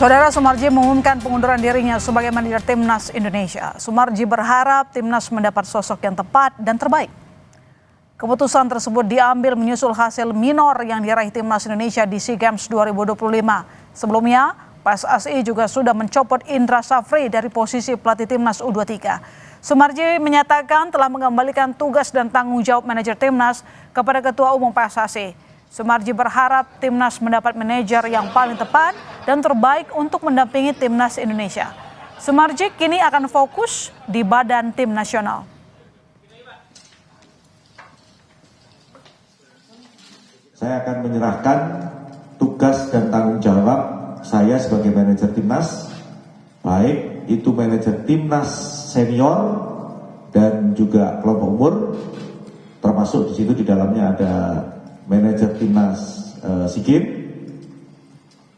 Saudara Sumarji mengumumkan pengunduran dirinya sebagai manajer Timnas Indonesia. Sumarji berharap Timnas mendapat sosok yang tepat dan terbaik. Keputusan tersebut diambil menyusul hasil minor yang diraih Timnas Indonesia di SEA Games 2025. Sebelumnya, PSSI juga sudah mencopot Indra Safri dari posisi pelatih Timnas U23. Sumarji menyatakan telah mengembalikan tugas dan tanggung jawab manajer Timnas kepada Ketua Umum PSSI. Sumarji berharap Timnas mendapat manajer yang paling tepat dan terbaik untuk mendampingi Timnas Indonesia. Sumarji kini akan fokus di badan tim nasional. Saya akan menyerahkan tugas dan tanggung jawab saya sebagai manajer Timnas, baik itu manajer Timnas senior dan juga kelompok umur, termasuk di situ di dalamnya ada manajer Timnas SEA Games.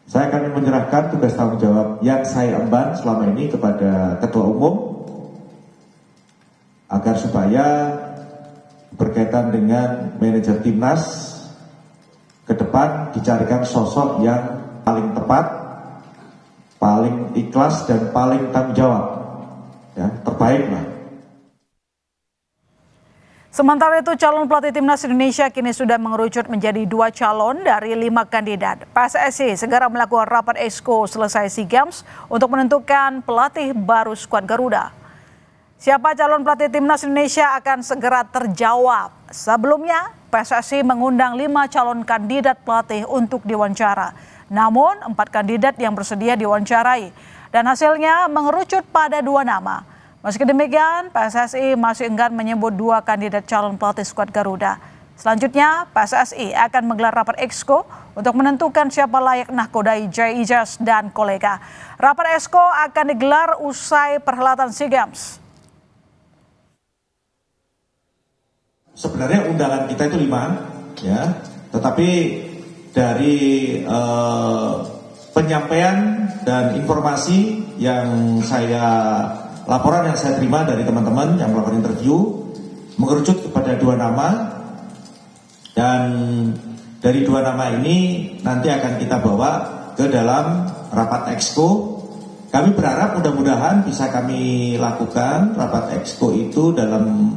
Saya akan menyerahkan tugas tanggung jawab yang saya emban selama ini kepada Ketua Umum agar supaya berkaitan dengan manajer Timnas ke depan dicarikan sosok yang paling tepat, paling ikhlas dan paling tanggung jawab, ya, terbaik lah. Sementara itu calon pelatih Timnas Indonesia kini sudah mengerucut menjadi 2 calon dari 5 kandidat. PSSI segera melakukan rapat exco selesai SEA Games untuk menentukan pelatih baru skuad Garuda. Siapa calon pelatih Timnas Indonesia akan segera terjawab. Sebelumnya, PSSI mengundang 5 calon kandidat pelatih untuk diwawancara. Namun, 4 kandidat yang bersedia diwawancarai. Dan hasilnya mengerucut pada 2 nama. Meski demikian, PSSI masih enggan menyebut 2 kandidat calon pelatih skuad Garuda. Selanjutnya, PSSI akan menggelar rapat exco untuk menentukan siapa layak nahkodai Jay Ijaz dan kolega. Rapat exco akan digelar usai perhelatan SEA Games. Sebenarnya undangan kita itu 5, ya, tetapi dari penyampaian dan informasi yang laporan yang saya terima dari teman-teman yang melakukan interview mengerucut kepada 2 nama, dan dari 2 nama ini nanti akan kita bawa ke dalam rapat exco. Kami berharap mudah-mudahan bisa kami lakukan rapat exco itu dalam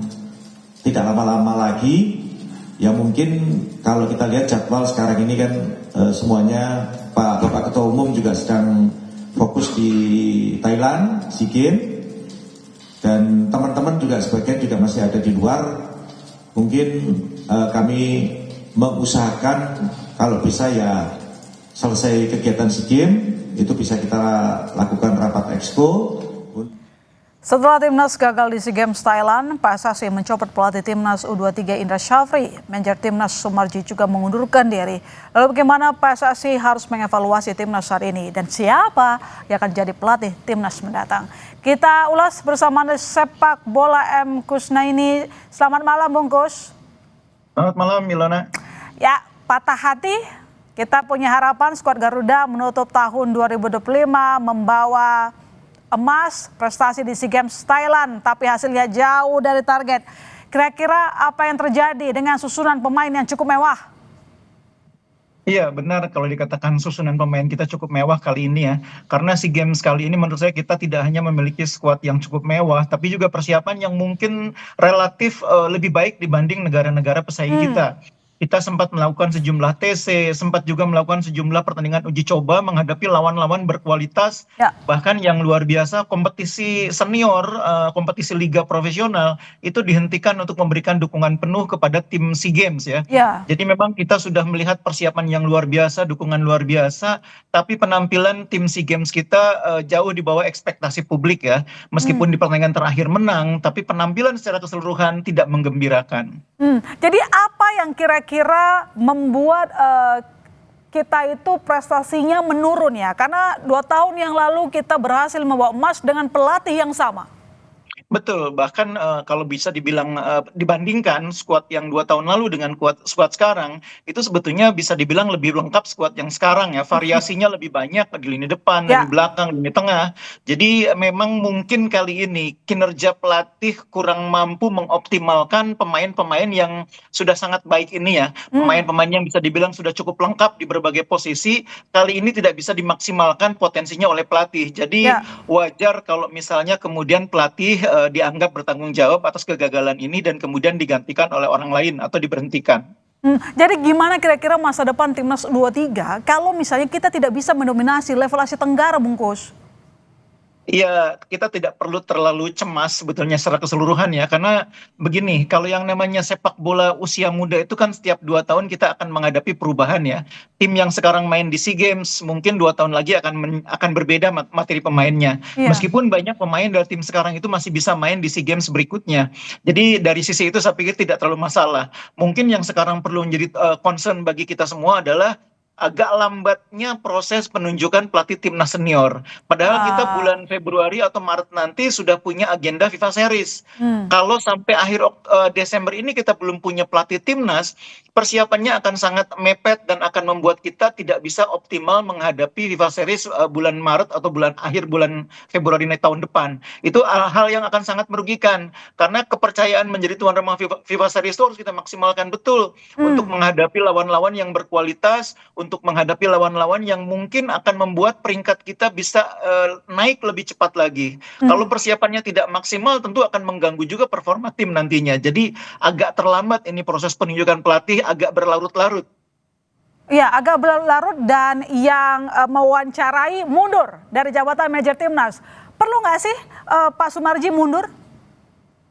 tidak lama-lama lagi. Ya mungkin kalau kita lihat jadwal sekarang ini kan semuanya Bapak Ketua Umum juga sedang fokus di Thailand SEA Games, dan teman-teman juga sebagian juga masih ada di luar. Mungkin kami mengusahakan kalau bisa ya selesai kegiatan SEA Games itu bisa kita lakukan rapat exco. Setelah Timnas gagal di SEA Games Thailand, PSSI mencopot pelatih Timnas U23 Indra Safri. Manajer Timnas Sumarji juga mengundurkan diri. Lalu bagaimana PSSI harus mengevaluasi Timnas saat ini dan siapa yang akan jadi pelatih Timnas mendatang? Kita ulas bersama sepak bola M. Kusnaini. Selamat malam Bung Kus. Selamat malam Milana. Ya, patah hati. Kita punya harapan skuad Garuda menutup tahun 2025 membawa emas prestasi di SEA Games Thailand, tapi hasilnya jauh dari target. Kira-kira apa yang terjadi dengan susunan pemain yang cukup mewah? Iya benar kalau dikatakan susunan pemain kita cukup mewah kali ini ya. Karena SEA Games kali ini menurut saya kita tidak hanya memiliki skuad yang cukup mewah, tapi juga persiapan yang mungkin relatif lebih baik dibanding negara-negara pesaing kita. Kita sempat melakukan sejumlah TC, sempat juga melakukan sejumlah pertandingan uji coba menghadapi lawan-lawan berkualitas, bahkan yang luar biasa. Kompetisi senior, kompetisi liga profesional itu dihentikan untuk memberikan dukungan penuh kepada tim SEA Games ya. Jadi memang kita sudah melihat persiapan yang luar biasa, dukungan luar biasa, tapi penampilan tim SEA Games kita jauh di bawah ekspektasi publik ya. Meskipun di pertandingan terakhir menang, tapi penampilan secara keseluruhan tidak menggembirakan. Jadi apa yang kira-kira membuat kita itu prestasinya menurun ya? Karena 2 tahun yang lalu kita berhasil membawa emas dengan pelatih yang sama. Betul, bahkan kalau bisa dibilang dibandingkan skuad yang 2 tahun lalu dengan skuad sekarang, itu sebetulnya bisa dibilang lebih lengkap skuad yang sekarang ya. Variasinya lebih banyak di lini depan, lini Ya, belakang, lini tengah. Jadi memang mungkin kali ini kinerja pelatih kurang mampu mengoptimalkan pemain-pemain yang sudah sangat baik ini ya. hmm, Pemain-pemain yang bisa dibilang sudah cukup lengkap di berbagai posisi, kali ini tidak bisa dimaksimalkan potensinya oleh pelatih. Jadi ya. wajar kalau misalnya kemudian pelatih dianggap bertanggung jawab atas kegagalan ini dan kemudian digantikan oleh orang lain atau diberhentikan. Jadi gimana kira-kira masa depan Timnas U23 kalau misalnya kita tidak bisa mendominasi level Asia Tenggara, Bungkus? Iya, kita tidak perlu terlalu cemas sebetulnya secara keseluruhan ya, karena begini, kalau yang namanya sepak bola usia muda itu kan setiap 2 tahun kita akan menghadapi perubahan ya. Tim yang sekarang main di SEA Games mungkin 2 tahun lagi akan berbeda materi pemainnya. Iya. Meskipun banyak pemain dari tim sekarang itu masih bisa main di SEA Games berikutnya. Jadi dari sisi itu saya pikir tidak terlalu masalah. Mungkin yang sekarang perlu menjadi concern bagi kita semua adalah agak lambatnya proses penunjukan pelatih timnas senior. Padahal kita Ah, bulan Februari atau Maret nanti sudah punya agenda FIFA Series. hmm, Kalau sampai akhir Desember ini kita belum punya pelatih timnas, persiapannya akan sangat mepet dan akan membuat kita tidak bisa optimal menghadapi FIFA Series bulan Maret atau akhir bulan Februari tahun depan. Itu hal yang akan sangat merugikan karena kepercayaan menjadi tuan rumah FIFA Series itu harus kita maksimalkan betul untuk hmm, menghadapi lawan-lawan yang berkualitas, untuk menghadapi lawan-lawan yang mungkin akan membuat peringkat kita bisa naik lebih cepat lagi. Kalau hmm. persiapannya tidak maksimal, tentu akan mengganggu juga performa tim nantinya. Jadi agak terlambat ini proses penunjukan pelatih, agak berlarut-larut. Iya, agak berlarut dan yang mewawancarai mundur dari jabatan manajer timnas. Perlu nggak sih Pak Sumarji mundur?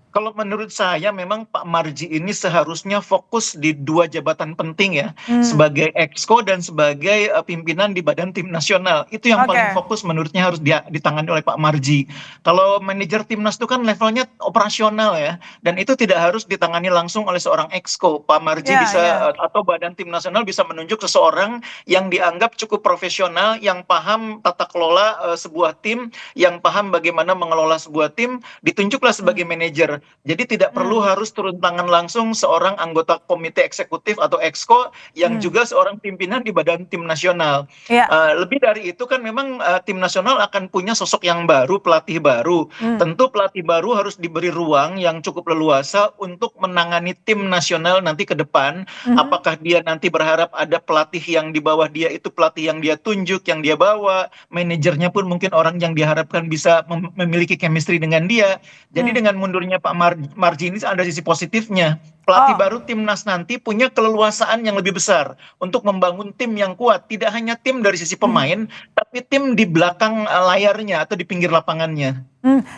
Kalau menurut saya memang Pak Marji ini seharusnya fokus di 2 jabatan penting ya, Hmm, sebagai Exco dan sebagai pimpinan di Badan Tim Nasional. Itu yang paling oke. fokus menurutnya harus ditangani oleh Pak Marji. Kalau manajer timnas itu kan levelnya operasional ya, dan itu tidak harus ditangani langsung oleh seorang Exco. Pak Marji Ya, bisa ya. atau Badan Tim Nasional bisa menunjuk seseorang yang dianggap cukup profesional, yang paham tata kelola sebuah tim, yang paham bagaimana mengelola sebuah tim, ditunjuklah sebagai Hmm, manajer. Jadi tidak perlu hmm, harus turun tangan langsung seorang anggota komite eksekutif atau exco yang hmm. juga seorang pimpinan di badan tim nasional. Iya. Lebih dari itu kan memang tim nasional akan punya sosok yang baru, pelatih baru. Hmm, Tentu pelatih baru harus diberi ruang yang cukup leluasa untuk menangani tim nasional nanti ke depan. mhm, Apakah dia nanti berharap ada pelatih yang di bawah dia itu pelatih yang dia tunjuk, yang dia bawa, manajernya pun mungkin orang yang diharapkan bisa memiliki chemistry dengan dia. Jadi hmm. dengan mundurnya Pak Marji ini ada sisi positifnya. Pelatih Oh, baru timnas nanti punya keleluasaan yang lebih besar untuk membangun tim yang kuat. Tidak hanya tim dari sisi hmm. pemain, tapi tim di belakang layarnya atau di pinggir lapangannya.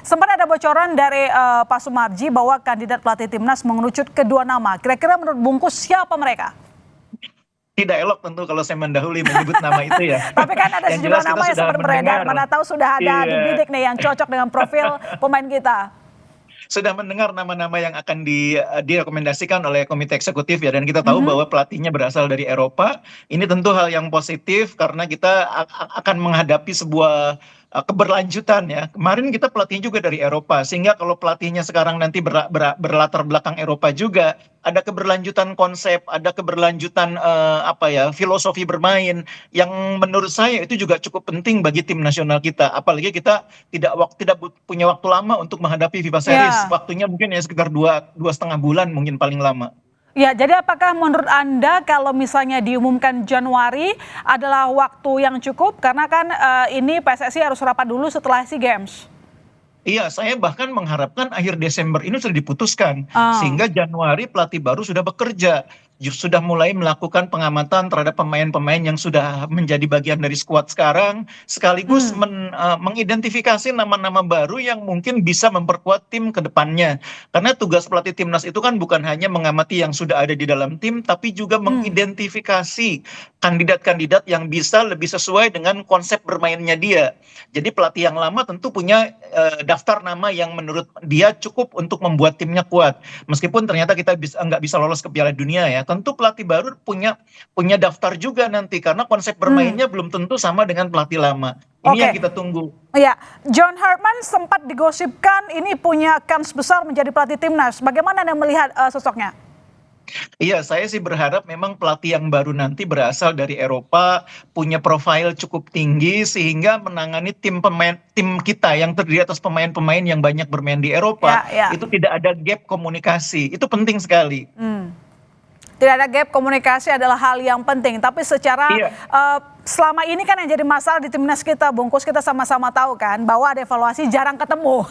Sempat ada bocoran dari Pak Sumarji bahwa kandidat pelatih timnas mengerucut kedua nama. Kira-kira menurut Bungkus siapa mereka? Tidak elok tentu kalau saya mendahului menyebut nama itu ya. Tapi kan ada Yang sejumlah jelas kita nama yang sudah sempat beredar. mendengar. Mana tahu sudah ada Iya. dibidik nih yang cocok dengan profil pemain kita. Sudah mendengar nama-nama yang akan direkomendasikan oleh komite eksekutif ya, dan kita tahu Mhm. bahwa pelatihnya berasal dari Eropa. Ini tentu hal yang positif karena kita akan menghadapi sebuah keberlanjutan ya. Kemarin kita pelatihnya juga dari Eropa, sehingga kalau pelatihnya sekarang nanti berlatar belakang Eropa juga, ada keberlanjutan konsep, ada keberlanjutan apa ya, filosofi bermain yang menurut saya itu juga cukup penting bagi tim nasional kita. Apalagi kita tidak punya waktu lama untuk menghadapi FIFA Series. Ya, Waktunya mungkin ya sekitar 2,5 bulan mungkin paling lama. ya. Jadi apakah menurut Anda kalau misalnya diumumkan Januari adalah waktu yang cukup? Karena kan ini PSSI harus rapat dulu setelah SEA Games. Iya, saya bahkan mengharapkan akhir Desember ini sudah diputuskan, Ah, sehingga Januari pelatih baru sudah bekerja, sudah mulai melakukan pengamatan terhadap pemain-pemain yang sudah menjadi bagian dari skuad sekarang, sekaligus hmm, mengidentifikasi nama-nama baru yang mungkin bisa memperkuat tim ke depannya. Karena tugas pelatih timnas itu kan bukan hanya mengamati yang sudah ada di dalam tim, tapi juga hmm, mengidentifikasi kandidat-kandidat yang bisa lebih sesuai dengan konsep bermainnya dia. Jadi pelatih yang lama tentu punya daftar nama yang menurut dia cukup untuk membuat timnya kuat. Meskipun ternyata kita nggak bisa lolos ke Piala Dunia ya, tentu pelatih baru punya punya daftar juga nanti karena konsep hmm. bermainnya belum tentu sama dengan pelatih lama. Ini Oke. yang kita tunggu. Ya, John Hartman sempat digosipkan ini punya kans besar menjadi pelatih timnas. Bagaimana Anda melihat sosoknya? Iya, saya sih berharap memang pelatih yang baru nanti berasal dari Eropa, punya profil cukup tinggi sehingga menangani tim kita yang terdiri atas pemain-pemain yang banyak bermain di Eropa, Ya, ya. itu tidak ada gap komunikasi. Itu penting sekali. Tidak ada gap komunikasi adalah hal yang penting. Tapi secara Iya. selama ini kan yang jadi masalah di timnas kita, Bungkus, kita sama-sama tahu kan bahwa ada evaluasi jarang ketemu.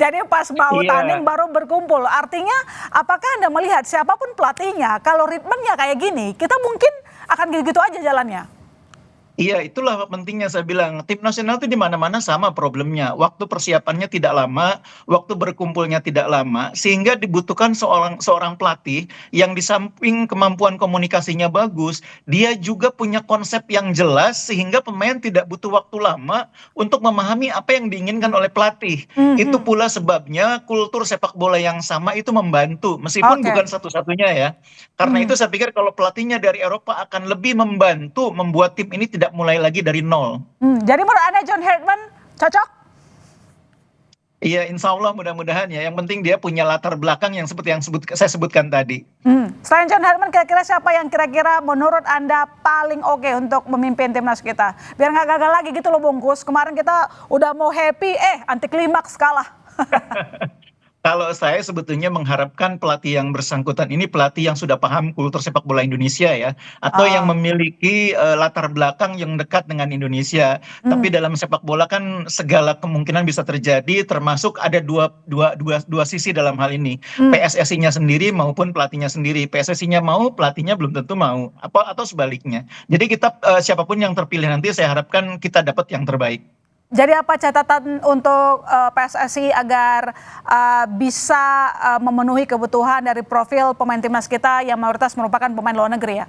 Jadi pas mau Iya. tanding baru berkumpul. Artinya apakah Anda melihat siapapun pelatihnya, kalau ritmenya kayak gini, kita mungkin akan gitu-gitu aja jalannya? Iya, itulah pentingnya saya bilang. Tim nasional itu di mana-mana sama problemnya. Waktu persiapannya tidak lama, waktu berkumpulnya tidak lama, sehingga dibutuhkan seorang pelatih yang di samping kemampuan komunikasinya bagus, dia juga punya konsep yang jelas sehingga pemain tidak butuh waktu lama untuk memahami apa yang diinginkan oleh pelatih. Itu pula sebabnya kultur sepak bola yang sama itu membantu, meskipun Oke. bukan satu-satunya ya. Karena itu saya pikir kalau pelatihnya dari Eropa akan lebih membantu membuat tim ini tidak mulai lagi dari nol. Jadi menurut Anda John Hartman cocok? Iya, insya Allah mudah-mudahan ya. Yang penting dia punya latar belakang yang seperti yang saya sebutkan tadi. Selain John Hartman, kira-kira siapa yang kira-kira menurut Anda paling oke untuk memimpin timnas kita? Biar nggak gagal lagi gitu loh Bungkus. Kemarin kita udah mau happy, anti klimaks kalah. Kalau saya sebetulnya mengharapkan pelatih yang bersangkutan ini pelatih yang sudah paham kultur sepak bola Indonesia ya, atau yang memiliki latar belakang yang dekat dengan Indonesia. Tapi dalam sepak bola kan segala kemungkinan bisa terjadi, termasuk ada dua sisi dalam hal ini. PSSI-nya sendiri maupun pelatihnya sendiri. PSSI-nya mau, pelatihnya belum tentu mau, atau sebaliknya. Jadi kita siapapun yang terpilih nanti saya harapkan kita dapat yang terbaik. Jadi apa catatan untuk PSSI agar bisa memenuhi kebutuhan dari profil pemain timnas kita yang mayoritas merupakan pemain luar negeri ya?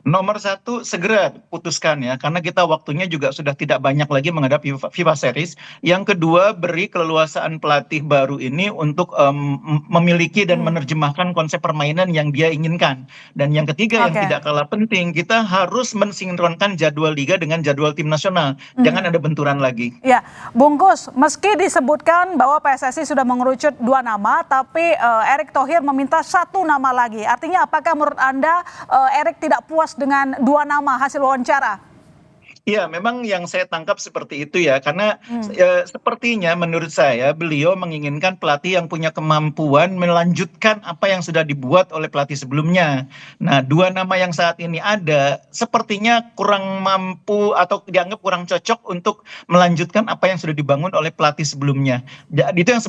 Nomor satu, segera putuskan ya, karena kita waktunya juga sudah tidak banyak lagi menghadapi FIFA Series. Yang kedua, beri keleluasaan pelatih baru ini untuk memiliki dan menerjemahkan konsep permainan yang dia inginkan. Dan yang ketiga yang tidak kalah penting, kita harus mensinkronkan jadwal liga dengan jadwal tim nasional. Jangan ada benturan lagi. Ya, Bungkus, meski disebutkan bahwa PSSI sudah mengerucut 2 nama, tapi Erick Thohir meminta 1 nama lagi. Artinya apakah menurut Anda Erick tidak puas dengan 2 nama hasil wawancara? Iya, memang yang saya tangkap seperti itu ya, karena sepertinya menurut saya beliau menginginkan pelatih yang punya kemampuan melanjutkan apa yang sudah dibuat oleh pelatih sebelumnya. Nah, 2 nama yang saat ini ada sepertinya kurang mampu atau dianggap kurang cocok untuk melanjutkan apa yang sudah dibangun oleh pelatih sebelumnya. Itu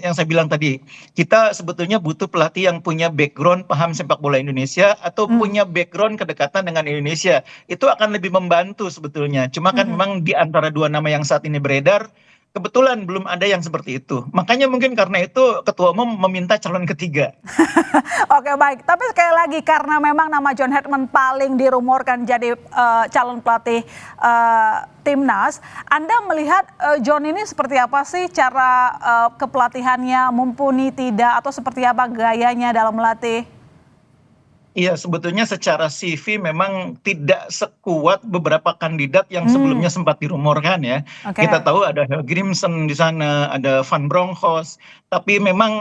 yang saya bilang tadi. Kita sebetulnya butuh pelatih yang punya background paham sepak bola Indonesia atau punya background kedekatan dengan Indonesia. Itu akan lebih membantu sebetulnya. Cuma kan memang di antara 2 nama yang saat ini beredar, kebetulan belum ada yang seperti itu. Makanya mungkin karena itu Ketua Umum meminta calon ketiga. Oke, baik. Tapi sekali lagi karena memang nama John Hartman paling dirumorkan jadi calon pelatih timnas, Anda melihat John ini seperti apa sih cara kepelatihannya, mumpuni tidak, atau seperti apa gayanya dalam melatih? Iya, sebetulnya secara CV memang tidak sekuat beberapa kandidat yang sebelumnya sempat dirumorkan ya. Kita tahu ada Helgrimson di sana, ada Van Bronckhorst. Tapi memang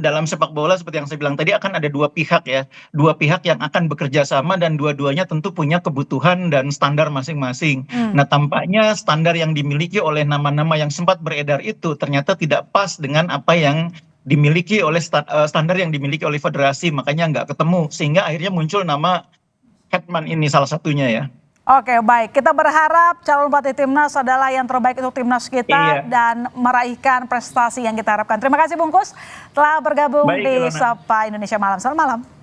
dalam sepak bola seperti yang saya bilang tadi akan ada 2 pihak ya. 2 pihak yang akan bekerja sama dan dua-duanya tentu punya kebutuhan dan standar masing-masing. Nah, tampaknya standar yang dimiliki oleh nama-nama yang sempat beredar itu ternyata tidak pas dengan apa yang dimiliki oleh standar yang dimiliki oleh federasi, makanya nggak ketemu sehingga akhirnya muncul nama Hartman ini salah satunya ya. Oke, baik. Kita berharap calon pelatih timnas adalah yang terbaik untuk timnas kita dan meraihkan prestasi yang kita harapkan. Terima kasih Bungkus telah bergabung di Sapa Indonesia Malam. Selamat malam.